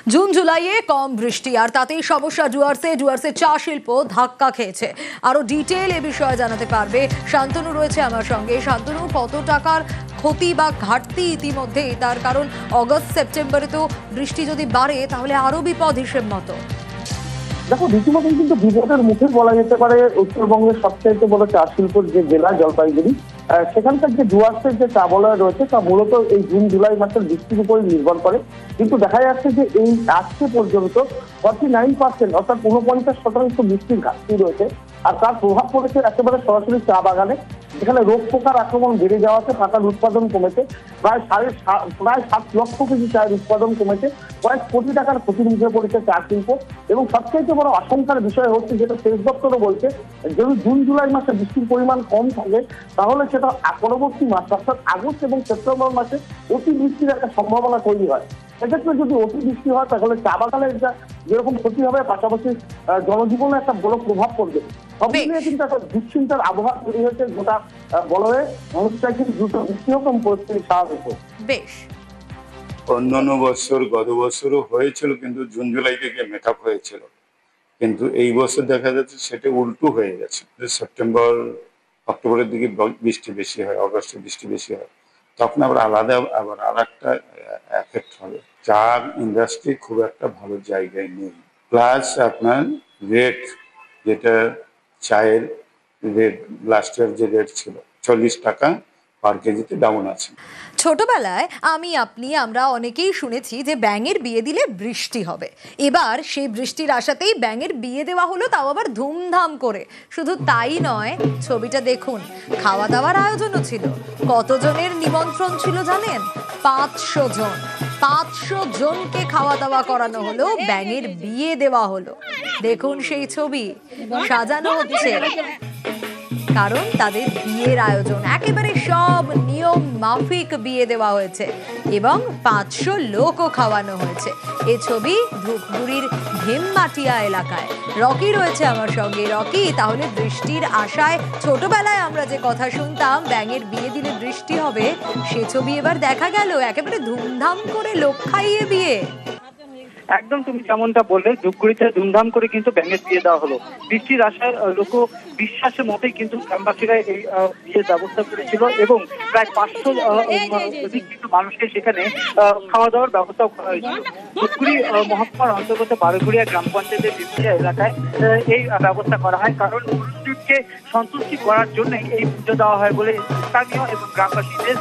June জুলাইয়ে কম বৃষ্টি আর তাতেই সমস্যা ডুয়ার্সে চা শিল্প ধাক্কা খেয়েছে। আরো ডিটেইল এ বিষয়ে জানাতে পারবে শান্তনু রয়েছে আমার সঙ্গে। শান্তনু, কত টাকার ক্ষতি বা ঘাটতি ইতিমধ্যে? তার কারণ অগস্ট সেপ্টেম্বরে তো বৃষ্টি যদি বাড়ে তাহলে আরো বিপদ হিসেব মতো। দেখো, রীতিমতো কিন্তু বিপদের মুখে বলা যেতে পারে উত্তরবঙ্গের সবচেয়ে বড় চা শিল্পের যে জেলা জলপাইগুড়ি, সেখানকার যে ডুয়ার্সের যে চা বলয় রয়েছে তা মূলত এই জুন জুলাই মাসের বৃষ্টির উপরে নির্ভর করে। কিন্তু দেখা যাচ্ছে যে এই আজকে পর্যন্ত 49% অর্থাৎ 49% বৃষ্টির ঘাটতি রয়েছে। আর তার প্রভাব পড়েছে একেবারে সরাসরি চা বাগানে, যেখানে রোগ পোকার আক্রমণ বেড়ে যাওয়াতে পাতার উৎপাদন কমেছে। প্রায় 7 লক্ষ কেজি চায়ের উৎপাদন কমেছে। কয়েক কোটি টাকার ক্ষতির মুখে পড়েছে চা শিল্প। এবং সবচেয়ে বড় আশঙ্কার বিষয় হচ্ছে, যেটা সেচ দপ্তরও বলছে, যদি জুন জুলাই মাসে বৃষ্টির পরিমাণ কম থাকে তাহলে সেটা পরবর্তী মাস অর্থাৎ আগস্ট এবং সেপ্টেম্বর মাসে অতি বৃষ্টির একটা সম্ভাবনা তৈরি হয়। সেক্ষেত্রে যদি অতি বৃষ্টি হয় তাহলে চা বাগানের যেরকম ক্ষতি হবে, পাশাপাশি জনজীবনে একটা বড় প্রভাব পড়বে। সব মিলিয়ে কিন্তু একটা দুশ্চিন্তার আবহাওয়া তৈরি হয়েছে গোটা বলয়ে। মানুষ চাইছে দ্রুত বৃষ্টি হোক এবং পরিস্থিতি স্বাভাবিক হোক। বেশ, অন্যান্য বছর গত বছরও হয়েছিল, কিন্তু জুন জুলাই থেকে মেকআপ হয়েছিল। কিন্তু এই বছর দেখা যাচ্ছে সেটা উল্টো হয়ে গেছে। সেপ্টেম্বর অক্টোবরের দিকে বৃষ্টি বেশি হয়, অগস্টে বৃষ্টি বেশি হয়, তখন আবার আর একটা এফেক্ট হবে। চা ইন্ডাস্ট্রি খুব একটা ভালো জায়গায় নেই। প্লাস আপনার রেট, যেটা চায়ের রেট লাস্ট ইয়ার যে রেট ছিল 40 টাকা পার কেজিতে ডাউন আছে। ছোটবেলায় আমরা অনেকেই শুনেছি যে ব্যাঙের বিয়ে দিলে বৃষ্টি হবে। এবার সেই বৃষ্টির আশাতেই ব্যাঙের বিয়ে দেওয়া হলো, তাও আবার ধুমধাম করে। শুধু তাই নয়, ছবিটা দেখুন, খাওয়া দাওয়ার আয়োজনও ছিল। কতজনের নিমন্ত্রণ ছিল জানেন? 500 জন। 500 জনকে খাওয়া দাওয়া করানো হলো, ব্যাঙের বিয়ে দেওয়া হলো। দেখুন সেই ছবি, সাজানো হচ্ছে, কারণ তাদের বিয়ের আয়োজন একেবারে সব নিয়ম মাফিক বিয়ে দেওয়া হয়েছে এবং 500 লোকও খাওয়ানো হয়েছে। এই ছবি ধূপগুড়ির ভীমমাটিয়া এলাকায়। রকি রয়েছে আমার সঙ্গে। রকি, তাহলে বৃষ্টির আশায় ছোটবেলায় আমরা যে কথা শুনতাম ব্যাঙের বিয়ে দিলে বৃষ্টি হবে, সে ছবি এবার দেখা গেল, একেবারে ধুমধাম করে লোক খাইয়ে বিয়ে। একদম তুমি যেমনটা বললে, ধূপগুড়িতে ধুমধাম করে কিন্তু ব্যাঙের বিয়ে দেওয়া হলো। বৃষ্টির আশায় লোক বিশ্বাসের মতেই কিন্তু গ্রামবাসীরা এই বিয়ের ব্যবস্থা করেছিল এবং প্রায় 500 অধিক কিন্তু মানুষকে সেখানে খাওয়া দাওয়ার ব্যবস্থা করা হয়েছিল। ধূপগুড়ি মহকুমার অন্তর্গত বারোঘড়িয়া গ্রাম পঞ্চায়েতের বিভিন্ন এলাকায় এই ব্যবস্থা করা হয়, কারণ মন্দিরকে সন্তুষ্টি করার জন্য এই পুজো দেওয়া হয় বলে স্থানীয় এবং গ্রামবাসীদের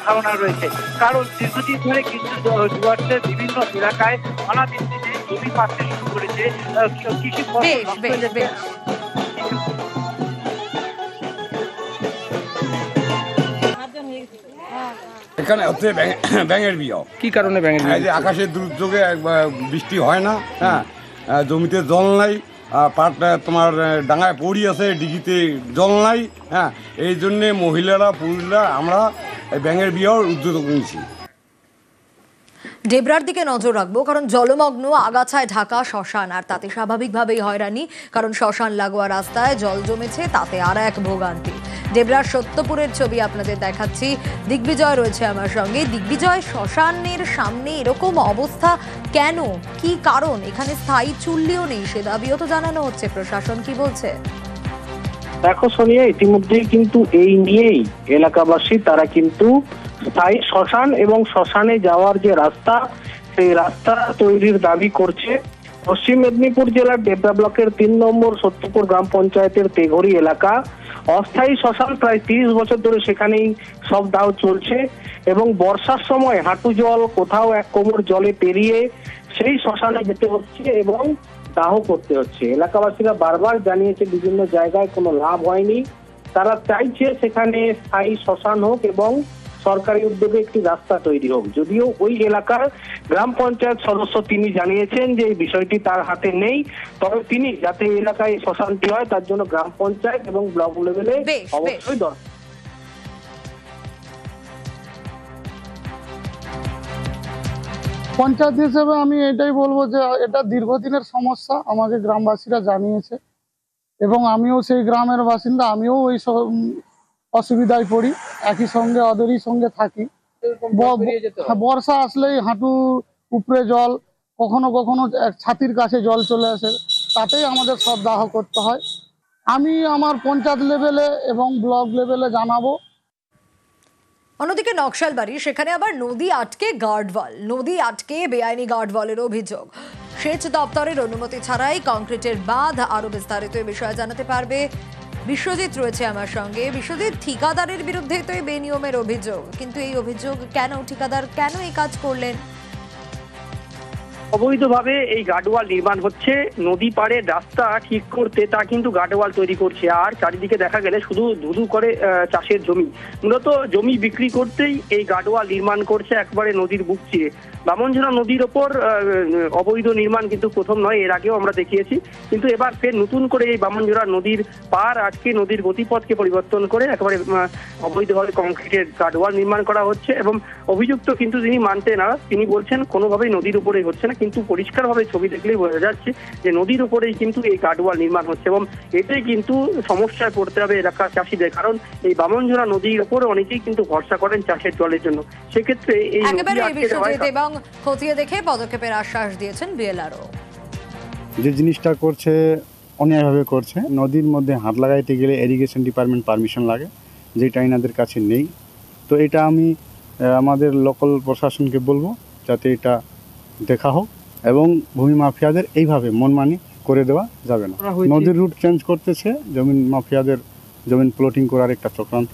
ধারণা রয়েছে। কারণ দীর্ঘদিন ধরে কিন্তু ডুয়ার্সের বিভিন্ন এলাকায় অনাবৃষ্টিতে জমি পাচ্ছে শুরু করেছে কৃষি ফসল। এখানে হচ্ছে ব্যাঙের বিয়ে। কি কারণে ব্যাঙের বিয়ে? যে আকাশের দুর্যোগে বৃষ্টি হয় না, হ্যাঁ, জমিতে জল নাই, পাট তোমার ডাঙায় পড়ি আছে, ডিগিতে জল নাই, হ্যাঁ, এই জন্যে মহিলারা পুরুষরা আমরা ব্যাঙের বিয়ের উদ্যোগ নিয়েছি। ডেবরার দিকে নজর রাখবো, কারণ জলমগ্ন আগাছায় ঢাকা শ্মশান, আর তাতে স্বাভাবিকভাবেই হয়রানি, কারণ শ্মশান লাগোয়া রাস্তায় জল জমেছে, তাতে আর এক ভোগান্তি। ডেবরার সত্যপুরের ছবি আপনাদের দেখাচ্ছি। দিগ্বিজয় রয়েছে আমার সঙ্গে। দিগ্বিজয়, শ্মশানের সামনে এরকম অবস্থা কেন, কি কারণ? এখানে স্থায়ী চুল্লিও নেই, সে দাবিও তো জানানো হচ্ছে। প্রশাসন কি বলছে? দেখো সোনিয়া, ইতিমধ্যেই কিন্তু এই নিয়েই এলাকাবাসী তারা কিন্তু স্থায়ী শ্মশান এবং শ্মশানে যাওয়ার যে রাস্তা, সেই রাস্তা তৈরির দাবি করছে। পশ্চিম মেদিনীপুর জেলার ডেবরা ব্লকের 3 নম্বর সত্যপুর গ্রাম পঞ্চায়েতের তেঘড়ি এলাকা। অস্থায়ী শ্মশান, প্রায় 30 বছর ধরে সেখানেই সব দাহ চলছে এবং বর্ষার সময় হাঁটু জল, কোথাও 1 কোমর জলে পেরিয়ে সেই শ্মশানে যেতে হচ্ছে এবং দাহ করতে হচ্ছে। এলাকাবাসীরা বারবার জানিয়েছে বিভিন্ন জায়গায় কোনো লাভ হয়নি। তারা চাইছে সেখানে স্থায়ী শ্মশান হোক এবং সরকারি উদ্যোগে একটি রাস্তা তৈরি হোক। যদিও ওই এলাকার গ্রাম পঞ্চায়েত সদস্য তিনি জানিয়েছেন যে এই বিষয়টি তার হাতে নেই, তবে তিনি যাতে এলাকায় শ্মশানটি হয় তার জন্য গ্রাম পঞ্চায়েত এবং ব্লক লেভেলে অবশ্যই দরকার। পঞ্চায়েত হিসেবে আমি এটাই বলবো যে এটা দীর্ঘদিনের সমস্যা, আমাকে গ্রামবাসীরা জানিয়েছে এবং আমিও সেই গ্রামের বাসিন্দা, আমিও ওই অসুবিধায় পড়ি, একই সঙ্গে ওদেরই সঙ্গে থাকি। বর্ষা আসলেই হাঁটু উপরে জল, কখনো কখনো ছাতির কাছে জল চলে আসে, তাতেই আমাদের সব দাহ করতে হয়। আমি আমার পঞ্চায়েত লেভেলে এবং ব্লক লেভেলে জানাবো। অন্যদিকে নকশালবাড়ি, সেখানে আবার নদী আটকে গার্ডওয়াল, নদী আটকে বেআইনি গার্ডওয়ালের অভিযোগ। সেচ দপ্তরের অনুমতি ছাড়াই কংক্রিটের বাঁধ। আরো বিস্তারিত এই বিষয়ে জানাতে পারবে বিশ্বজিৎ রয়েছে আমার সঙ্গে। বিশ্বজিৎ, ঠিকাদারের বিরুদ্ধে তো এই বেনিয়মের অভিযোগ, কিন্তু এই অভিযোগ কেন, ঠিকাদার কেন এই কাজ করলেন? অবৈধভাবে এই গার্ডওয়াল নির্মাণ হচ্ছে, নদী পাড়ে রাস্তা ঠিক করতে তা কিন্তু গার্ডওয়াল তৈরি করছে। আর চারিদিকে দেখা গেলে শুধু ধুধু করে চাষের জমি, মূলত জমি বিক্রি করতেই এই গার্ডওয়াল নির্মাণ করছে একবারে নদীর বুক চিরে। বামনঝোড়া নদীর ওপর অবৈধ নির্মাণ কিন্তু প্রথম নয়, এর আগেও আমরা দেখিয়েছি, কিন্তু এবার ফের নতুন করে এই বামনঝোড়া নদীর পার আটকে নদীর গতিপথকে পরিবর্তন করে একেবারে অবৈধভাবে কংক্রিটের গার্ডওয়াল নির্মাণ করা হচ্ছে। এবং অভিযুক্ত কিন্তু তিনি মানতে না, তিনি বলছেন কোনোভাবেই নদীর উপরে হচ্ছে না, কিন্তু পরিষ্কারভাবে ছবি দেখলেই বোঝা যাচ্ছে যে নদীর উপরেই কিন্তু এই গার্ডওয়াল নির্মাণ হচ্ছে। এবং এতে কিন্তু সমস্যায় পড়তে হবে এলাকার চাষিদের, কারণ এই বামনঝোড়া নদীর উপরে অনেকেই কিন্তু ভরসা করেন চাষের জলের জন্য। সেক্ষেত্রে এই এবং খতিয়ে দেখে পদক্ষেপের আশ্বাস দিয়েছেন বিএলআরও। যে জিনিসটা করছে অন্যায়ভাবে করছে। নদীর মধ্যে হাত লাগাইতে গেলে ইরিগেশন ডিপার্টমেন্ট পারমিশন লাগে, যেটা এনাদের কাছে নেই। তো এটা আমি আমাদের লোকাল প্রশাসনকে বলবো যাতে এটা দেখা হোক, এবং ভূমি মাফিয়াদের এইভাবে মনমানি করে দেওয়া যাবে না। নদীর রুট চেঞ্জ করতেছে, জমিন মাফিয়াদের জমিন প্লটিং করার একটা চক্রান্ত।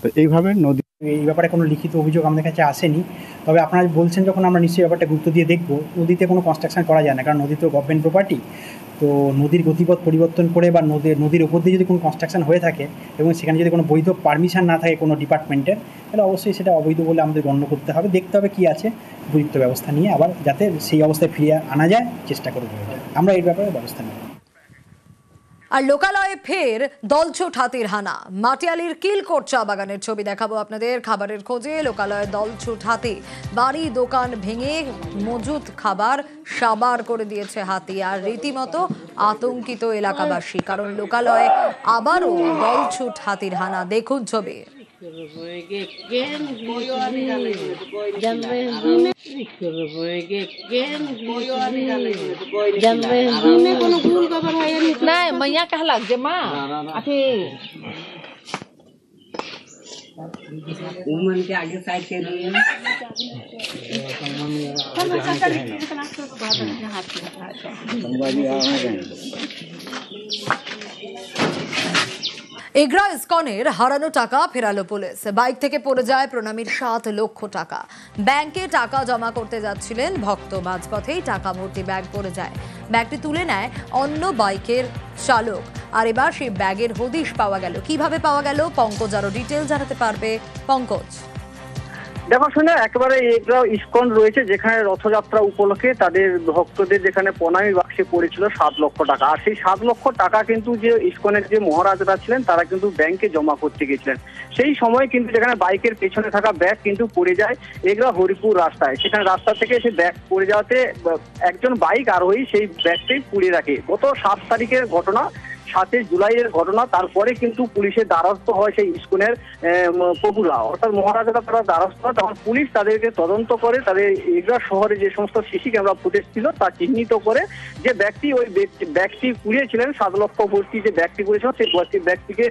তো এইভাবে নদী, এই ব্যাপারে কোনো লিখিত অভিযোগ আমাদের কাছে আসেনি, তবে আপনারা বলছেন যখন আমরা নিশ্চয়ই ব্যাপারটা গুরুত্ব দিয়ে দেখব। নদীতে কোনো কনস্ট্রাকশন করা যায় না, কারণ নদী তো গভর্নমেন্ট প্রপার্টি। তো নদীর গতিপথ পরিবর্তন করে বা নদীর ওপর দিয়ে যদি কোনো কনস্ট্রাকশন হয়ে থাকে এবং সেখানে যদি কোনো বৈধ পারমিশন না থাকে কোনো ডিপার্টমেন্টের, তাহলে অবশ্যই সেটা অবৈধ বলে আমাদের গণ্য করতে হবে। দেখতে হবে কী আছে, উপযুক্ত ব্যবস্থা নিয়ে আবার যাতে সেই অবস্থায় ফিরিয়ে আনা যায় চেষ্টা করবো। আমরা এই ব্যাপারে ব্যবস্থা নেব। আর লোকালয়ে ফের দলছুট হাতির হানা। মাটিয়ালির কিলকোট চা বাগানের ছবি দেখাবো আপনাদের। খাবারের খোঁজে লোকালয়ে দলছুট হাতি, বাড়ি দোকান ভেঙে মজুদ খাবার সাবার করে দিয়েছে হাতি। আর রীতিমতো আতঙ্কিত এলাকাবাসী, কারণ লোকালয়ে আবারও দলছুট হাতির হানা। দেখুন ছবি। नहीं मैया कहलक जे माँ अथी उमन के आगे साइड के लिए এগরা ইসকনের হারানো টাকা ফেরালো পুলিশ। বাইক থেকে পড়ে যায় প্রণামীর 7 লক্ষ টাকা। ব্যাংকে টাকা জমা করতে যাচ্ছিলেন ভক্ত, মাঝপথেই টাকা ভর্তি ব্যাগ পড়ে যায়। ব্যাগটি তুলে নেয় অন্য বাইকের চালক। আর এবার সেই ব্যাগের হদিশ পাওয়া গেল। কিভাবে পাওয়া গেল, পঙ্কজ আরো ডিটেল জানাতে পারবে। পঙ্কজ, দেখো শুনে একেবারে এগরা ইসকন রয়েছে, যেখানে রথযাত্রা উপলক্ষে তাদের ভক্তদের যেখানে প্রণামী বাক্সে পড়েছিল 7 লক্ষ টাকা। আর সেই 7 লক্ষ টাকা কিন্তু যে ইসকনের যে মহারাজরা ছিলেন তারা কিন্তু ব্যাংকে জমা করতে গেছিলেন। সেই সময় কিন্তু যেখানে বাইকের পেছনে থাকা ব্যাগ কিন্তু পড়ে যায় এগরা হরিপুর রাস্তায়। সেখানে রাস্তা থেকে সেই ব্যাগ পড়ে যাওয়াতে একজন বাইক আরোহী সেই ব্যাগটাই পুড়ে রাখে। গত 7 তারিখের ঘটনা, 7 জুলাইয়ের ঘটনা। তারপরে কিন্তু পুলিশের দ্বারস্থ হয় সেই ইসকনের প্রভুরা, অর্থাৎ মহারাজারা তারা দ্বারস্থ হয়। তখন পুলিশ তাদেরকে তদন্ত করে, তাদের এগরা শহরে যে সমস্ত সিসি ক্যামেরা ফুটেজ ছিল তা চিহ্নিত করে যে ব্যক্তি ওই ব্যাগটি পুড়িয়েছিলেন, 7 লক্ষ ভর্তি যে ব্যাগটি পুড়িয়েছিল সেই ব্যক্তিকে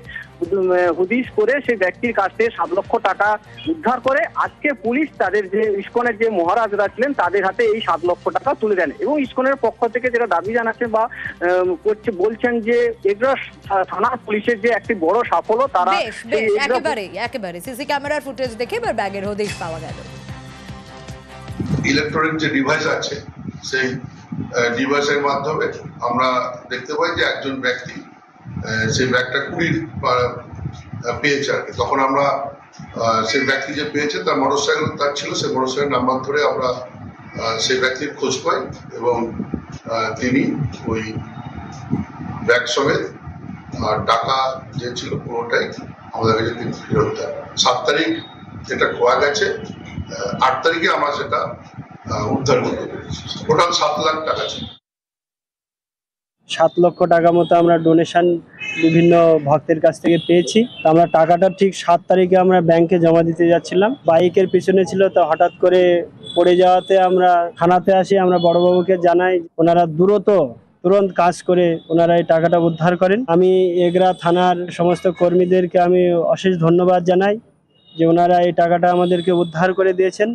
হুদিশ করে সেই ব্যক্তির কাছ থেকে 7 লক্ষ টাকা উদ্ধার করে আজকে পুলিশ তাদের যে ইসকনের যে মহারাজরা ছিলেন তাদের হাতে এই 7 লক্ষ টাকা তুলে দেন। এবং ইসকনের পক্ষ থেকে যেটা দাবি জানাচ্ছে বা বলছেন যে এগরা থানার পুলিশের যে একটি বড় সাফল্য, তারা একেবারে সিসি ক্যামেরার ফুটেজ দেখে এবার ব্যাগের হদিশ পাওয়া গেল। ইলেকট্রনিক যে ডিভাইস আছে সেই ডিভাইসের মাধ্যমে আমরা দেখতে পাই যে একজন ব্যক্তি সেই ব্যাগটা কুড়ির পেয়েছে আর কি। তখন আমরা সেই ব্যক্তি যে পেয়েছে তার মোটরসাইকেল তার ছিল, সেই মোটরসাইকেল নাম্বার ধরে আমরা সেই ব্যক্তির খোঁজ পাই এবং তিনি ওই ব্যাগ সমেত আর টাকা যে ছিল পুরোটাই আমাদের কাছে তিনি ফেরত দেন। 7 তারিখ যেটা খোয়া গেছে, 8 তারিখে আমরা সেটা উদ্ধার করতে পেরেছি। টোটাল 7 লাখ টাকা ছিল। 7 লক্ষ টাকা মতো আমরা ডোনেশন বিভিন্ন ভক্তের কাছ থেকে পেয়েছি। তো আমরা টাকাটা ঠিক 7 তারিখে আমরা ব্যাংকে জমা দিতে যাচ্ছিলাম, বাইকের পিছনে ছিল, তো হঠাৎ করে পড়ে যাওয়াতে আমরা থানাতে আসি। আমরা বড়বাবুকে জানাই, ওনারা তুরন্ত কাজ করে ওনারা এই টাকাটা উদ্ধার করেন। আমি এগরা থানার সমস্ত কর্মীদেরকে আমি অশেষ ধন্যবাদ জানাই যে ওনারা এই টাকাটা আমাদেরকে উদ্ধার করে দিয়েছেন।